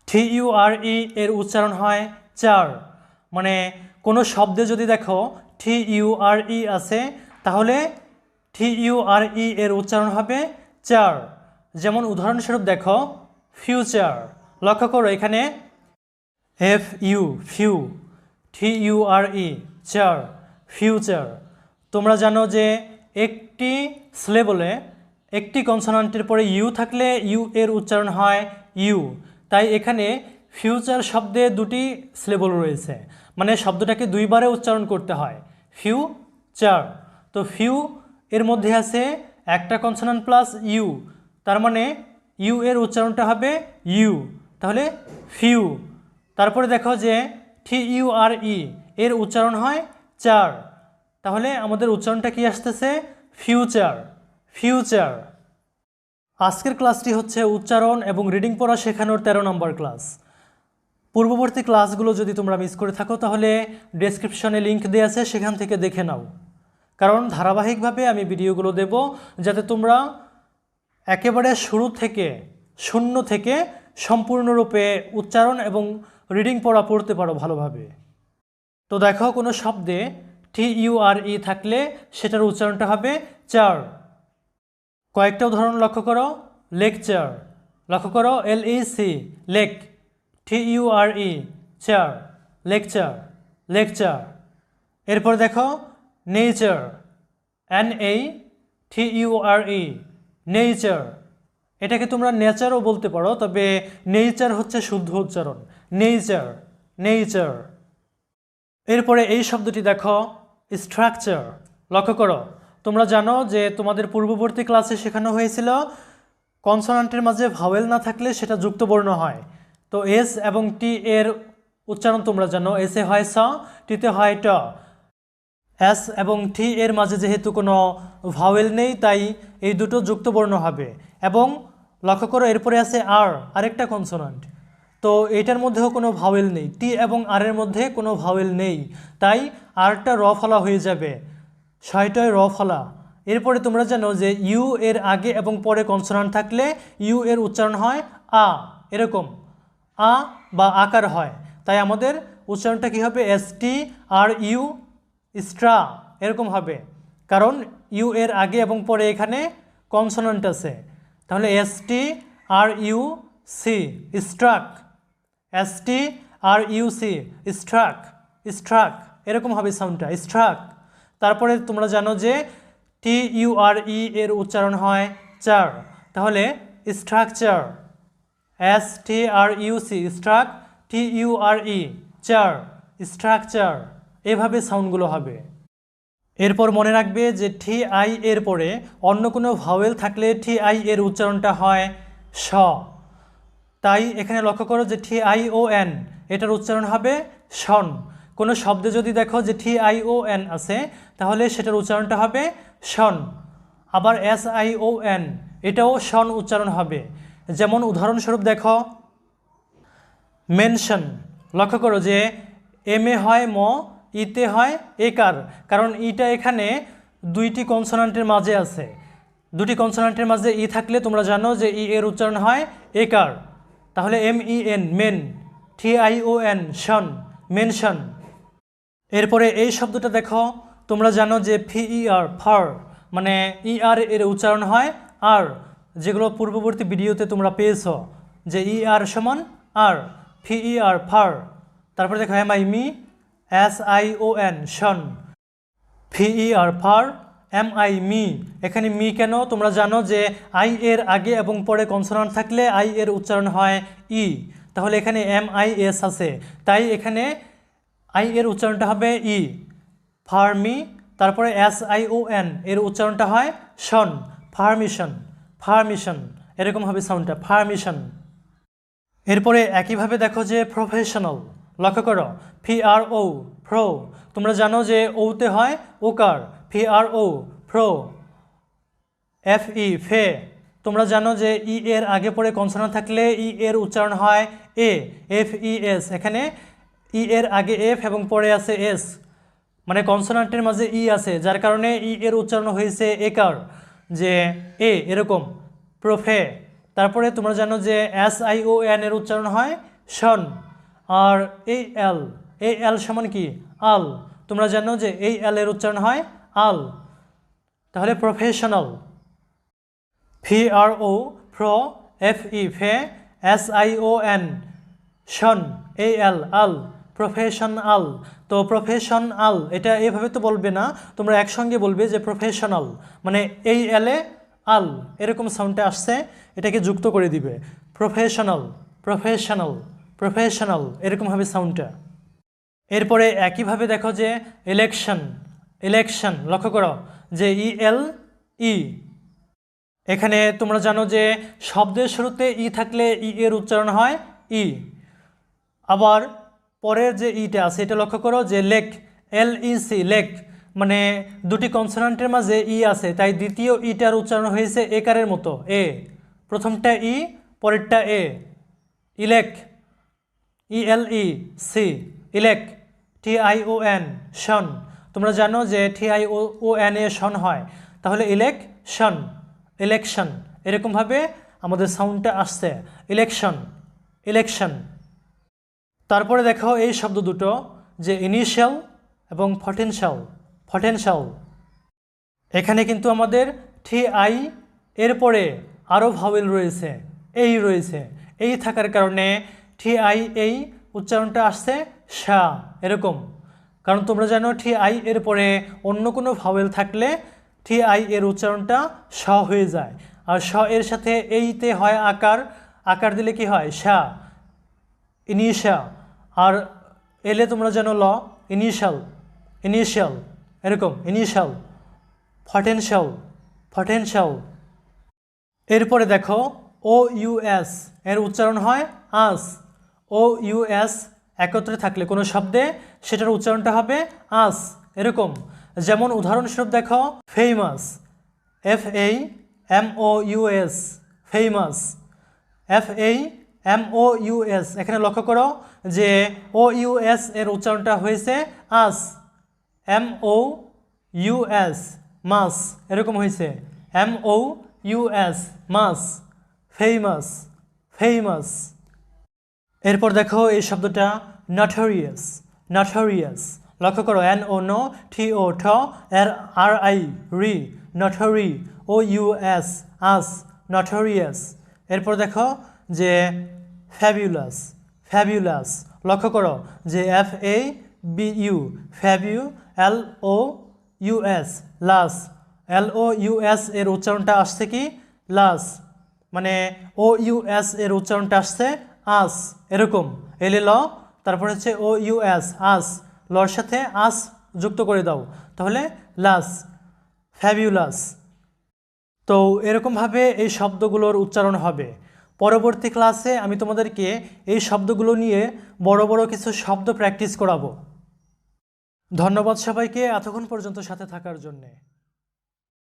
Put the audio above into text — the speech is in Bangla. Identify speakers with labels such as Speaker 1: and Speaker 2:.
Speaker 1: TURE এর উচ্চারণ হয় চার। মানে কোনো শব্দে যদি দেখো TURE আছে তাহলে TURE এর উচ্চারণ হবে চার। যেমন উদাহরণস্বরূপ দেখো ফিউচার, লক্ষ্য করো এখানে FU TURE চার, ফিউচার। তোমরা জানো যে একটি সিলেবলে একটি কনসোনান্টের পরে ইউ থাকলে ইউ এর উচ্চারণ হয় ইউ। তাই এখানে ফিউচার শব্দে দুটি সিলেবল রয়েছে, মানে শব্দটাকে দুইবারে উচ্চারণ করতে হয়, ফিউচার। তো ফিউ এর মধ্যে আছে একটা কনসোনান্ট প্লাস ইউ, তার মানে ইউ এর উচ্চারণটা হবে ইউ, তাহলে ফিউ। তারপরে দেখো যে TURE এর উচ্চারণ হয় চার, তাহলে আমাদের উচ্চারণটা কি আসতেছে ফিউচার, ফিউচার। আজকের ক্লাসটি হচ্ছে উচ্চারণ এবং রিডিং পড়া শেখানোর 13 নম্বর ক্লাস। পূর্ববর্তী ক্লাসগুলো যদি তোমরা মিস করে থাকো তাহলে ডেসক্রিপশনে লিঙ্ক দেওয়া আছে, সেখান থেকে দেখে নাও। কারণ ধারাবাহিকভাবে আমি ভিডিওগুলো দেব যাতে তোমরা একেবারে শুরু থেকে শূন্য থেকে সম্পূর্ণরূপে উচ্চারণ এবং রিডিং পড়া পড়তে পারো ভালোভাবে। তো দেখো কোনো শব্দে TURE থাকলে সেটার উচ্চারণটা হবে চার। কয়েকটা উদাহরণ লক্ষ্য করো। লেকচার, লক্ষ্য করো LEC লেক, TURE চার, লেকচার, লেকচার। এরপর দেখো নেচার, NATURE নেচার। এটাকে তোমরা নেচারও বলতে পারো, তবে নেচার হচ্ছে শুদ্ধ উচ্চারণ, নেচার, নেচার। এরপরে এই শব্দটি দেখো স্ট্রাকচার, লক্ষ্য করো। তোমরা জানো যে তোমাদের পূর্ববর্তী ক্লাসে শেখানো হয়েছিল কনসোনান্টের মাঝে ভাওয়েল না থাকলে সেটা যুক্ত বর্ণ হয়। তো এস এবং টি এর উচ্চারণ তোমরা জানো, এসে হয় স, টিতে হয় ট। এস এবং টি এর মাঝে যেহেতু কোনো ভাওয়েল নেই তাই এই দুটো যুক্ত বর্ণ হবে। এবং লক্ষ্য করো এরপরে আছে আর, আরেকটা কনসোনান্ট। তো এইটার মধ্যেও কোনো ভাওয়েল নেই, টি এবং আর এর মধ্যে কোনো ভাওয়েল নেই, তাই আরটা র ফলা হয়ে যাবে, ছয়টায় র ফলা। এরপরে তোমরা জানো যে ইউ এর আগে এবং পরে কনসোনান্ট থাকলে ইউ এর উচ্চারণ হয় আ, এরকম আ বা আকার হয়। তাই আমাদের উচ্চারণটা কী হবে STRU, স্ট্রা, এরকম হবে, কারণ ইউ এর আগে এবং পরে এখানে কনসোনান্ট আছে। তাহলে STRUC স্ট্রাক, STRUC স্ট্রাক, স্ট্রাক, এরকম হবে সাউন্ডটা, স্ট্রাক। তারপরে তোমরা জানো যে TURE এর উচ্চারণ হয় চার, তাহলে স্ট্রাকচার, STRUC স্ট্রাক, TURE চার, স্ট্রাকচার। এভাবে সাউন্ডগুলো হবে। এরপর মনে রাখবে যে TI এর পরে অন্য কোনো ভাওয়েল থাকলে TI এর উচ্চারণটা হয় স। তাই এখানে লক্ষ্য করো যে TION এটার উচ্চারণ হবে শন। কোনো শব্দে যদি দেখো যে TION আছে তাহলে সেটার উচ্চারণটা হবে শন। আবার SION এটাও শন উচ্চারণ হবে। যেমন উদাহরণস্বরূপ দেখো মেনশন, লক্ষ্য করো যে এমে হয় ম, ইতে হয় একার, কারণ ইটা এখানে দুইটি কনসোনান্টের মাঝে আছে। দুটি কনসোনান্টের মাঝে ই থাকলে তোমরা জানো যে ই এর উচ্চারণ হয় একার, তাহলে MEN মেন, TION শন, মেনশন। এরপরে এই শব্দটা দেখো, তোমরা জানো যে FER ফার, মানে ER এর উচ্চারণ হয় আর, যেগুলো পূর্ববর্তী ভিডিওতে তোমরা পেয়েছো যে ER সমান আর, FER ফার। তারপরে দেখো MI SION শন, FER ফার, MI মি। এখানে মি কেন তোমরা জানো যে আই এর আগে এবং পরে কনসোনান্ট থাকলে আই এর উচ্চারণ হয় ই, তাহলে এখানে MIS আছে, তাই এখানে আই এর উচ্চারণটা হবে ই, ফার্মি। তারপরে SION এর উচ্চারণটা হয় শন, ফার্মিশন, ফার্মিশন, এরকম হবে সাউন্ডটা, ফার্মিশন। এরপরে একইভাবে দেখো যে প্রফেশনাল, লক্ষ্য করো PRO প্রো, তোমরা জানো যে ওতে হয় ওকার, PRO প্রো। FE ফে, তোমরা জানো যে ই এর আগে পরে কনসোনান্ট থাকলে ই এর উচ্চারণ হয় এ, FES। এখানে ই এর আগে এফ এবং পরে আছে এস, মানে কনসোনান্টের মাঝে ই আছে, যার কারণে ই এর উচ্চারণ হয়েছে একার, যে এ, এরকম প্রফে। তারপরে তোমরা জানো যে SION এর উচ্চারণ হয় শন। আর এই এল সমান কি আল, তোমরা জানো যে এই এল এর উচ্চারণ হয় আল। তাহলে প্রফেশনাল, PRO প্রো, FE ফে, SION শন, AL আল, প্রফেশনাল। তো প্রফেশনাল এটা এইভাবে তো বলবে না, তোমরা একসঙ্গে বলবে যে প্রফেশনাল, মানে এই এলে আল এরকম সাউন্ডটা আসছে, এটাকে যুক্ত করে দিবে প্রফেশনাল প্রফেশনাল প্রফেশনাল এরকমভাবে সাউন্ডটা। এরপরে একইভাবে দেখো যে ইলেকশন, ইলেকশন লক্ষ্য করো যে ELE, এখানে তোমরা জানো যে শব্দের শুরুতে ই থাকলে ই এর উচ্চারণ হয় ই। আবার পরের যে ইটা আছে এটা লক্ষ্য করো যে লেক, LEC লেক, মানে দুটি কনসোনান্টের মাঝে ই আছে, তাই দ্বিতীয় ইটার উচ্চারণ হয়েছে একারের মতো এ, প্রথমটা ই পরেরটা এ, ইলেক, ELEC ইলেক, TION শন, তোমরা জানো যে TION এ শন হয়, তাহলে ইলেকশন, ইলেকশন এরকমভাবে আমাদের সাউন্ডটা আসছে ইলেকশন, ইলেকশন। তারপরে দেখো এই শব্দ দুটো যে ইনিশিয়াল এবং পটেনশিয়াল, পটেনশিয়াল, এখানে কিন্তু আমাদের TI এরপরে আরও ভাওয়েল রয়েছে, এই রয়েছে, এই থাকার কারণে TI এই উচ্চারণটা আসছে শা এরকম। কারণ তোমরা জানো TI এরপরে অন্য কোনো ভাওয়েল থাকলে TI এর উচ্চারণটা শ হয়ে যায়, আর শ এর সাথে এইতে হয় আকার, আকার দিলে কি হয় শা, ইনিশা। আর এলে তোমরা জানো ল, ইনিশিয়াল, ইনিশিয়াল এরকম, ইনিশিয়াল, পটেনশিয়াল, পটেনশিয়াল। এরপরে দেখো OUS এর উচ্চারণ হয় আস, OUS একত্রে থাকলে কোনো শব্দে সেটার উচ্চারণটা হবে আস এরকম। যেমন উদাহরণস্বরূপ দেখো ফেমাস, FAMOUS ফেমাস, FAMOUS, এখানে লক্ষ্য করো যে OUS এর উচ্চারণটা হয়েছে আস, MOUS মাস এরকম হয়েছে, MOUS মাস, ফেমাস, ফেমাস। এরপর দেখো এই শব্দটা নটোরিয়াস, নটোরিয়াস লক্ষ্য করো NOTO ঠ RI রি, নটোরি, OUS আস, নটোরিয়াস। এরপর দেখো যে ফ্যাবিউলাস, ফ্যাবিউলাস লক্ষ্য করো যে FABU ফ্যাবিউ, LOUS লাস, LOUS এর উচ্চারণটা আসছে কি লাস, মানে OUS এর উচ্চারণটা আসছে আস এরকম, এলে ল, তারপর হচ্ছে OUS আস, লর সাথে আস যুক্ত করে দাও, তাহলে লাস, ফ্যাবিউলাস। তো এরকমভাবে এই শব্দগুলোর উচ্চারণ হবে। পরবর্তী ক্লাসে আমি তোমাদেরকে এই শব্দগুলো নিয়ে বড় বড় কিছু শব্দ প্র্যাকটিস করাবো। ধন্যবাদ সবাইকে এতক্ষণ পর্যন্ত সাথে থাকার জন্যে।